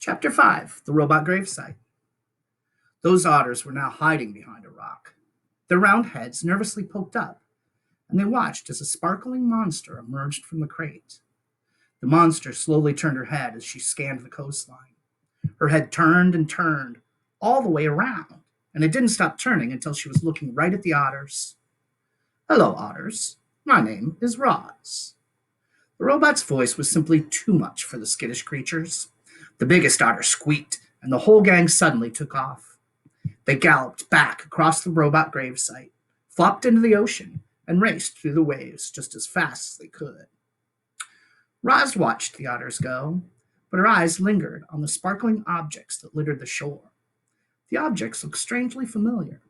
Chapter 5 The Robot Gravesite. Those otters were now hiding behind a rock. Their round heads nervously poked up, and they watched as a sparkling monster emerged from the crate. The monster slowly turned her head as she scanned the coastline. Her head turned and turned all the way around, and it didn't stop turning until she was looking right at the otters. Hello, otters. My name is Roz. The robot's voice was simply too much for the skittish creatures. The biggest otter squeaked, and the whole gang suddenly took off. They galloped back across the robot gravesite, flopped into the ocean, and raced through the waves just as fast as they could. Roz watched the otters go, but her eyes lingered on the sparkling objects that littered the shore. The objects looked strangely familiar.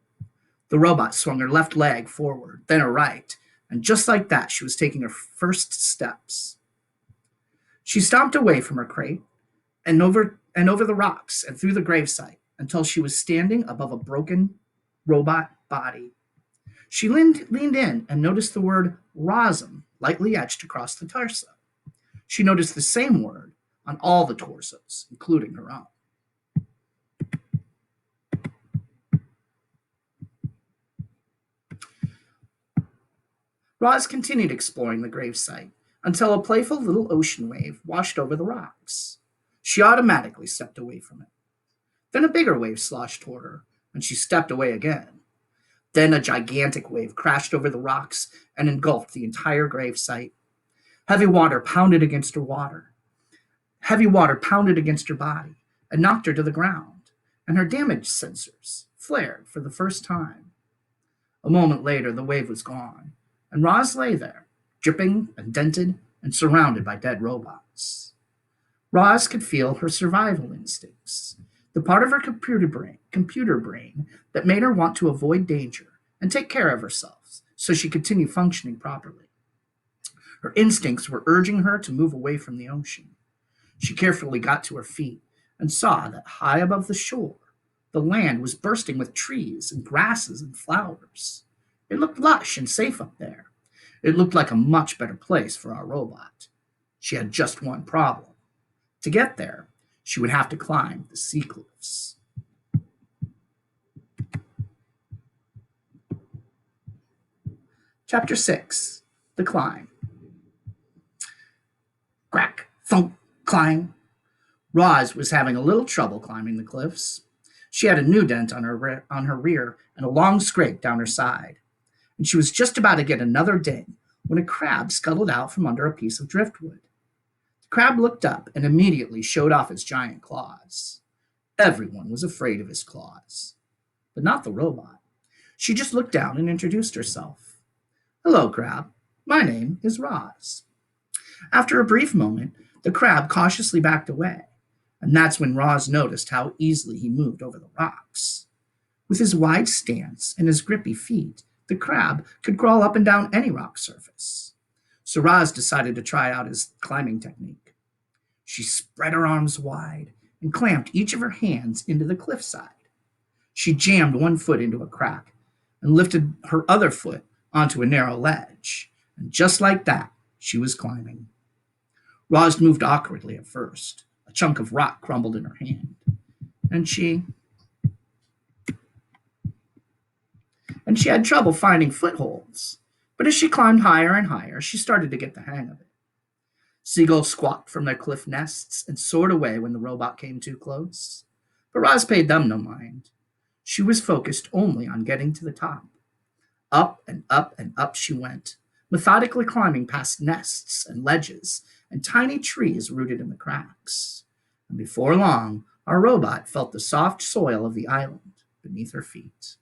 The robot swung her left leg forward, then her right, and just like that, she was taking her first steps. She stomped away from her crate and over the rocks and through the gravesite until she was standing above a broken robot body. She leaned in and noticed the word Rosum lightly etched across the torso. She noticed the same word on all the torsos, including her own. Roz continued exploring the gravesite until a playful little ocean wave washed over the rocks. She automatically stepped away from it. Then a bigger wave sloshed toward her, and she stepped away again. Then a gigantic wave crashed over the rocks and engulfed the entire gravesite. Heavy water pounded against her water. Heavy water pounded against her body and knocked her to the ground, and her damage sensors flared for the first time. A moment later, the wave was gone, and Roz lay there, dripping and dented and surrounded by dead robots. Roz could feel her survival instincts, the part of her computer brain that made her want to avoid danger and take care of herself so she could continue functioning properly. Her instincts were urging her to move away from the ocean. She carefully got to her feet and saw that high above the shore, the land was bursting with trees and grasses and flowers. It looked lush and safe up there. It looked like a much better place for our robot. She had just one problem. To get there, she would have to climb the sea cliffs. Chapter 6 The Climb. Crack, thunk, climb. Roz was having a little trouble climbing the cliffs. She had a new dent on her rear and a long scrape down her side, and she was just about to get another ding when a crab scuttled out from under a piece of driftwood. The crab looked up and immediately showed off his giant claws. Everyone was afraid of his claws, but not the robot. She just looked down and introduced herself. Hello, crab. My name is Roz. After a brief moment, the crab cautiously backed away, and that's when Roz noticed how easily he moved over the rocks. With his wide stance and his grippy feet, the crab could crawl up and down any rock surface. So Roz decided to try out his climbing technique. She spread her arms wide and clamped each of her hands into the cliffside. She jammed one foot into a crack and lifted her other foot onto a narrow ledge. And just like that, she was climbing. Roz moved awkwardly at first. A chunk of rock crumbled in her hand. And she had trouble finding footholds. But as she climbed higher and higher, she started to get the hang of it. Seagulls squawked from their cliff nests and soared away when the robot came too close. But Roz paid them no mind. She was focused only on getting to the top. Up and up and up she went, methodically climbing past nests and ledges and tiny trees rooted in the cracks. And before long, our robot felt the soft soil of the island beneath her feet.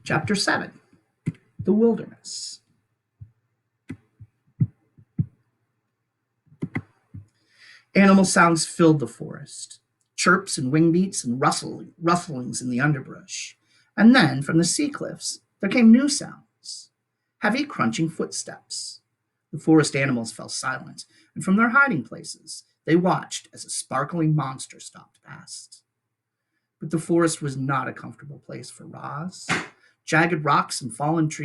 Chapter 7 The Wilderness. Animal sounds filled the forest, chirps and wing beats and rustlings in the underbrush. And then, from the sea cliffs, there came new sounds. Heavy, crunching footsteps. The forest animals fell silent, and from their hiding places, they watched as a sparkling monster stopped past. But the forest was not a comfortable place for Roz. Jagged rocks and fallen trees